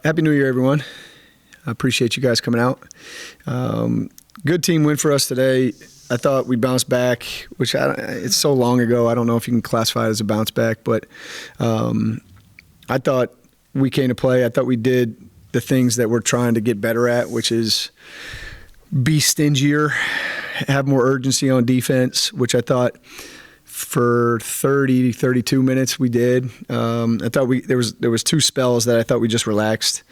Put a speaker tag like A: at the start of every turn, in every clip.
A: Happy New Year, everyone. I appreciate you guys coming out. Good team win for us today. I thought we bounced back, which it's so long ago. I don't know if you can classify it as a bounce back, but I thought we came to play. I thought we did the things that we're trying to get better at, which is be stingier, have more urgency on defense, which I thought for 30, 32 minutes we did. I thought there was two spells that I thought we just relaxed.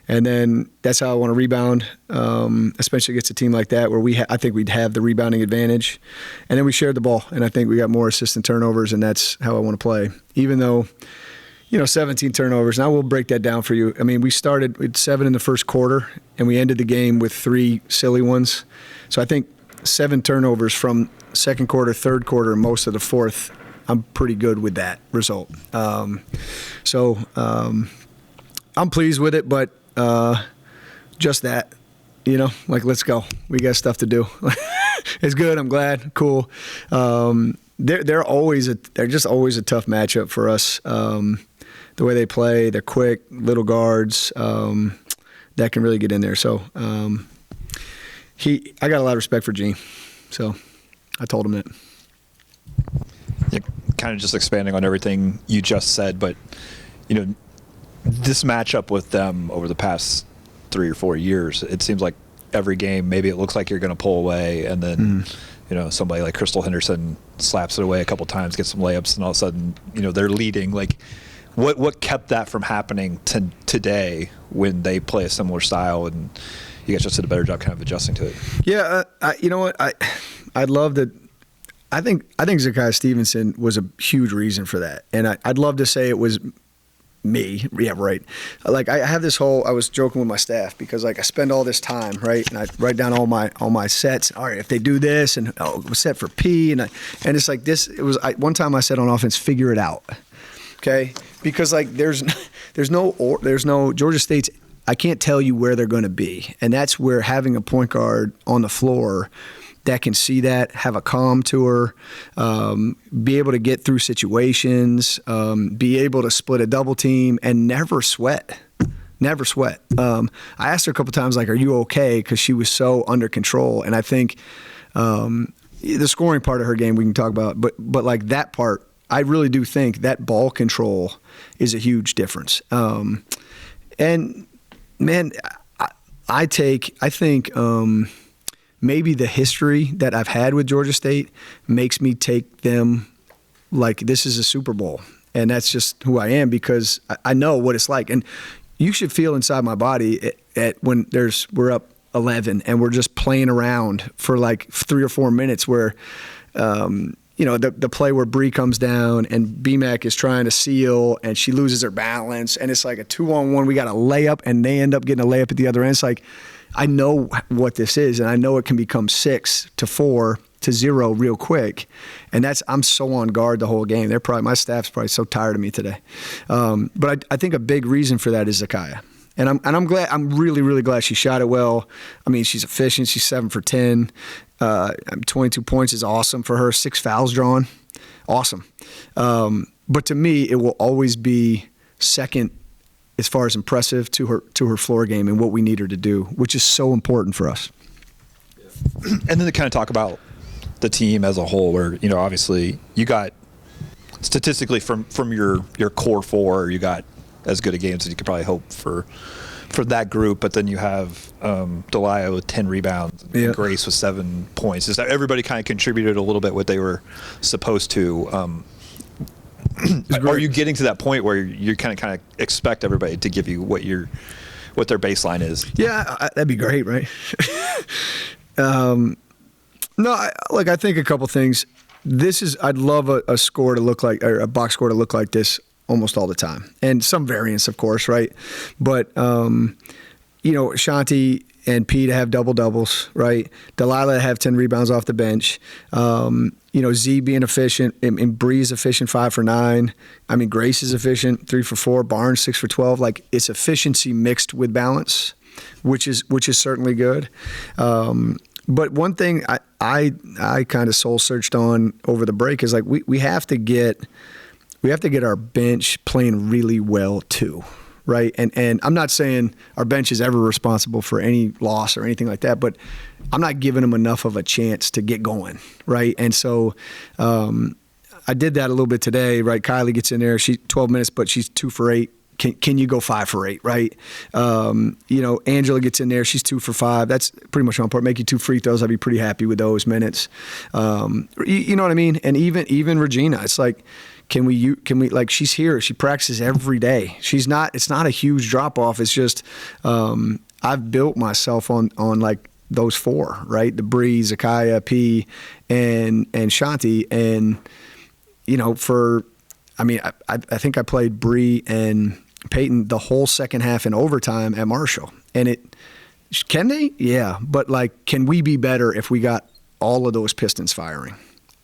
A: And then that's how I want to rebound, especially against a team like that where I think we'd have the rebounding advantage. And then we shared the ball, and I think we got more assists and turnovers, and that's how I want to play. Even though, 17 turnovers, and I will break that down for you. I mean, we started with 7 in the first quarter, and we ended the game with 3 silly ones. So I think 7 turnovers from second quarter, third quarter, and most of the fourth, I'm pretty good with that result. So I'm pleased with it, but just that, let's go. We got stuff to do. It's good. I'm glad. Cool. They're just always a tough matchup for us. The way they play, they're quick, little guards that can really get in there. So I got a lot of respect for Gene. So I told him that.
B: Yeah, kind of just expanding on everything you just said, but this matchup with them over the past 3 or 4 years, it seems like every game, maybe it looks like you're going to pull away, and then somebody like Crystal Henderson slaps it away a couple times, gets some layups, and all of a sudden, they're leading. Like, what kept that from happening today when they play a similar style, and you guys just did a better job kind of adjusting to it?
A: Yeah, you know what? I'd love that. I think Zakiya Stevenson was a huge reason for that, and I'd love to say it was me. Yeah, right. Like I have this whole. I was joking with my staff because I spend all this time, right, and I write down all my sets. All right, if they do this, and it was set for P, and it's like this. It was one time I said on offense, figure it out, okay? Because there's no Georgia State's. I can't tell you where they're going to be, and that's where having a point guard on the floor that can see that, have a calm to her, be able to get through situations, be able to split a double team, and never sweat. Never sweat. I asked her a couple times, are you okay? Because she was so under control. And I think the scoring part of her game we can talk about, but that part, I really do think that ball control is a huge difference. And, man, I think maybe the history that I've had with Georgia State makes me take them like this is a Super Bowl. And that's just who I am because I know what it's like. And you should feel inside my body when we're up 11 and we're just playing around for 3 or 4 minutes where, the play where Bree comes down and BMAC is trying to seal and she loses her balance. And it's like a 2-on-1. We got a layup and they end up getting a layup at the other end. It's like, I know what this is, and I know it can become 6 to 4 to 0 real quick, and I'm so on guard the whole game. My staff's probably so tired of me today, but I think a big reason for that is Zakiya, and I'm glad. I'm really really glad she shot it well. I mean, she's efficient. She's 7 for 10. 22 points is awesome for her. 6 fouls drawn, awesome. But to me, it will always be second as far as impressive to her floor game and what we need her to do, which is so important for us.
B: And then to kind of talk about the team as a whole, where obviously you got statistically from your core 4, you got as good a games as you could probably hope for that group, but then you have Delia with 10 rebounds, and Grace with 7 points. Is that everybody kind of contributed a little bit what they were supposed to? Are you getting to that point where you kind of expect everybody to give you what their baseline is?
A: Yeah, that'd be great, right? No, I think a couple things. I'd love a score to look like, or a box score to look like this almost all the time, and some variance, of course, right? But Shanti and P to have double-doubles, right? Delilah to have 10 rebounds off the bench. Z being efficient, and Bree's efficient, 5 for 9. I mean, Grace is efficient, 3 for 4. Barnes, 6 for 12. It's efficiency mixed with balance, which is certainly good. But one thing I kind of soul searched on over the break is we have to get our bench playing really well too, right? And I'm not saying our bench is ever responsible for any loss or anything like that, but I'm not giving them enough of a chance to get going, right? And so I did that a little bit today, right? Kylie gets in there, she's 12 minutes, but she's 2 for 8. Can you go 5 for 8, right? Angela gets in there, she's 2 for 5. That's pretty much on point. Make you 2 free throws, I'd be pretty happy with those minutes. You know what I mean? And even Regina, it's like, can we like, she's here, she practices every day. It's not a huge drop off. It's just I've built myself on like those 4, right? The Bree, Zakaya, P, and Shanti, and I think I played Bree and Peyton the whole second half in overtime at Marshall. And can they? Yeah. But like, can we be better if we got all of those Pistons firing?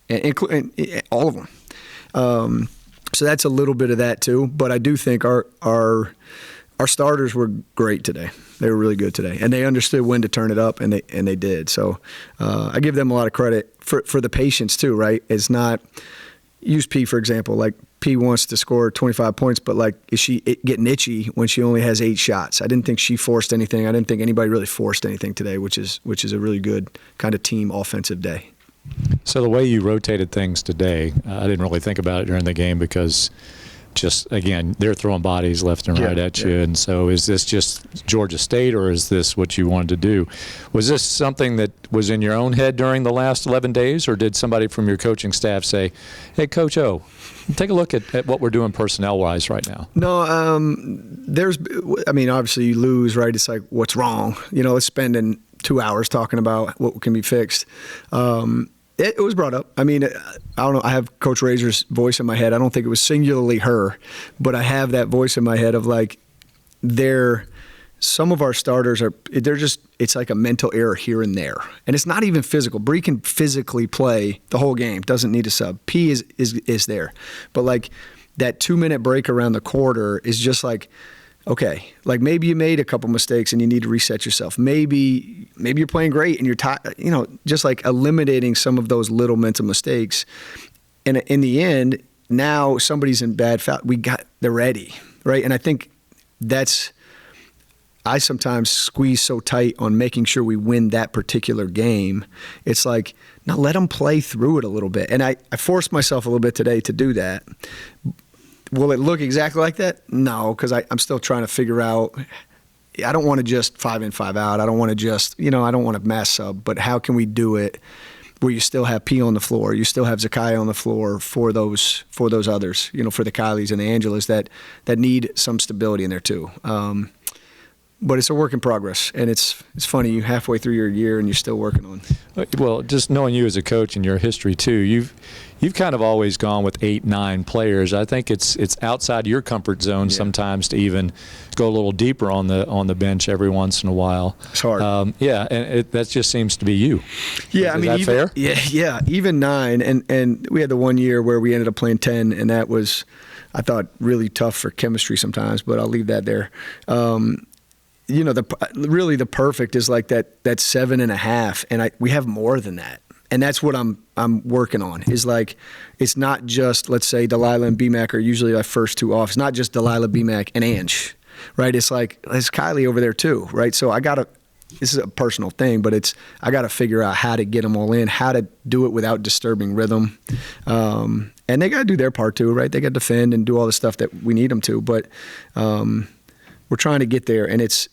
A: And all of them. So that's a little bit of that too. But I do think our starters were great today. They were really good today. And they understood when to turn it up, and they did. So I give them a lot of credit for the patience too, right? It's not – use P, for example. Like, P wants to score 25 points, but like, is she getting itchy when she only has 8 shots? I didn't think she forced anything. I didn't think anybody really forced anything today, which is a really good kind of team offensive day.
C: So the way you rotated things today, I didn't really think about it during the game because just, again, they're throwing bodies left and right at you. And so is this just Georgia State, or is this what you wanted to do? Was this something that was in your own head during the last 11 days, or did somebody from your coaching staff say, hey, Coach O, take a look at what we're doing personnel-wise right now?
A: No, obviously you lose, right? It's like, what's wrong? Let's spend 2 hours talking about what can be fixed. It was brought up. I mean, I don't know. I have Coach Razor's voice in my head. I don't think it was singularly her, but I have that voice in my head of like, some of our starters it's like a mental error here and there. And it's not even physical. Bree can physically play the whole game, doesn't need a sub. P is there. But like that 2-minute break around the quarter is just like, okay, like maybe you made a couple mistakes and you need to reset yourself. Maybe you're playing great and you're just like eliminating some of those little mental mistakes. And in the end, now somebody's in bad foul. They're ready, right? And I think I sometimes squeeze so tight on making sure we win that particular game. It's like, now let them play through it a little bit. And I forced myself a little bit today to do that. Will it look exactly like that? No, because I'm still trying to figure out. I don't want to just 5 in, 5 out. I don't want to just, I don't want to mass sub. But how can we do it where you still have P on the floor, you still have Zakaya on the floor for those others, for the Kylies and the Angelas that need some stability in there too. But it's a work in progress, and it's funny. You halfway through your year and you're still working on.
C: Well, just knowing you as a coach and your history too, you've kind of always gone with 8, 9 players. I think it's outside your comfort zone sometimes to even go a little deeper on the bench every once in a while.
A: It's hard.
C: And that just seems to be you.
A: Yeah,
C: is that fair?
A: Yeah, even 9, and we had the one year where we ended up playing 10, and that was, I thought, really tough for chemistry sometimes. But I'll leave that there. The perfect is like that 7.5, and we have more than that. And that's what I'm working on, is like, it's not just, let's say, Delilah and BMAC are usually our first 2 off. It's not just Delilah, BMAC, and Ange, right? It's like, there's Kylie over there too, right? So this is a personal thing, but I got to figure out how to get them all in, how to do it without disturbing rhythm. And they got to do their part too, right? They got to defend and do all the stuff that we need them to. But we're trying to get there, and it's,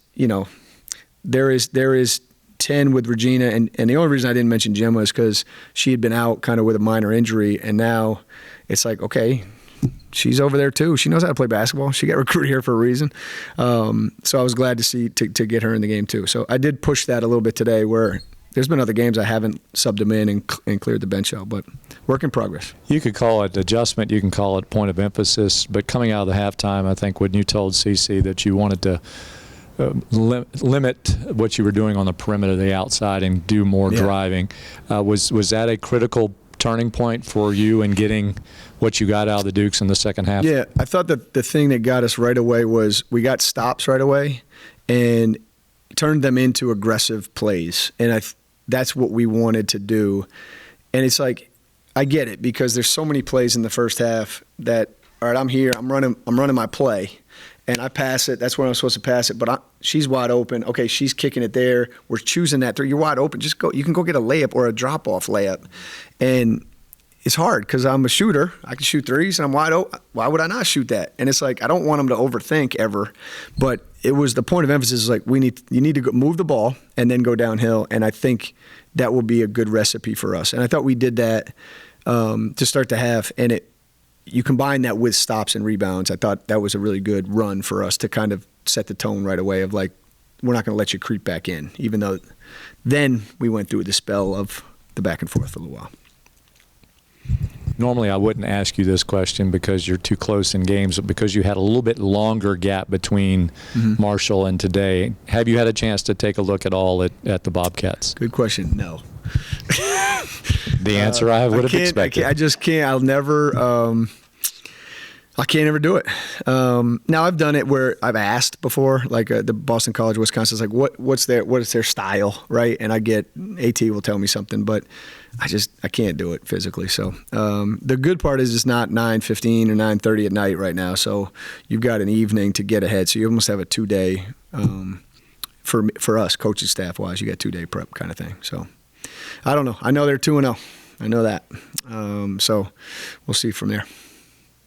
A: there is 10 with Regina, and the only reason I didn't mention Gemma is because she had been out kind of with a minor injury, and now it's like, okay, she's over there too. She knows how to play basketball. She got recruited here for a reason. So I was glad to get her in the game too. So I did push that a little bit today, where there's been other games I haven't subbed them in and cleared the bench out, but work in progress.
C: You could call it adjustment. You can call it point of emphasis. But coming out of the halftime, I think when you told CeCe that you wanted to limit what you were doing on the perimeter, the outside, and do more driving, was that a critical turning point for you in getting what you got out of the Dukes in the second half?
A: Yeah, I thought that the thing that got us right away was we got stops right away and turned them into aggressive plays. And that's what we wanted to do. And it's like, I get it, because there's so many plays in the first half that, all right, I'm here, I'm running my play. and I pass it. That's where I'm supposed to pass it, but she's wide open. Okay, she's kicking it there. We're choosing that three. You're wide open. Just go. You can go get a layup or a drop off layup, and it's hard because I'm a shooter. I can shoot threes, and I'm wide open. Why would I not shoot that? And it's like I don't want them to overthink ever, but it was the point of emphasis is like you need to go move the ball and then go downhill, and I think that will be a good recipe for us. And I thought we did that to start the half, and you combine that with stops and rebounds. I thought that was a really good run for us to kind of set the tone right away of like we're not going to let you creep back in, even though then we went through the spell of the back and forth for a little while.
C: Normally, I wouldn't ask you this question because you're too close in games, but because you had a little bit longer gap between Marshall and today, have you had a chance to take a look at all at the Bobcats?
A: Good question. No.
C: The answer I would have expected.
A: I just can't. I can't ever do it. Now I've done it where I've asked before, like the Boston College, Wisconsin's like, what is their style, right? And I get AT will tell me something, but I can't do it physically. So the good part is it's not 9:15 or 9:30 at night right now. So you've got an evening to get ahead. So you almost have a 2-day for us coaching staff wise. You got 2-day prep kind of thing. So I don't know. I know they're 2-0. I know that. So we'll see from there.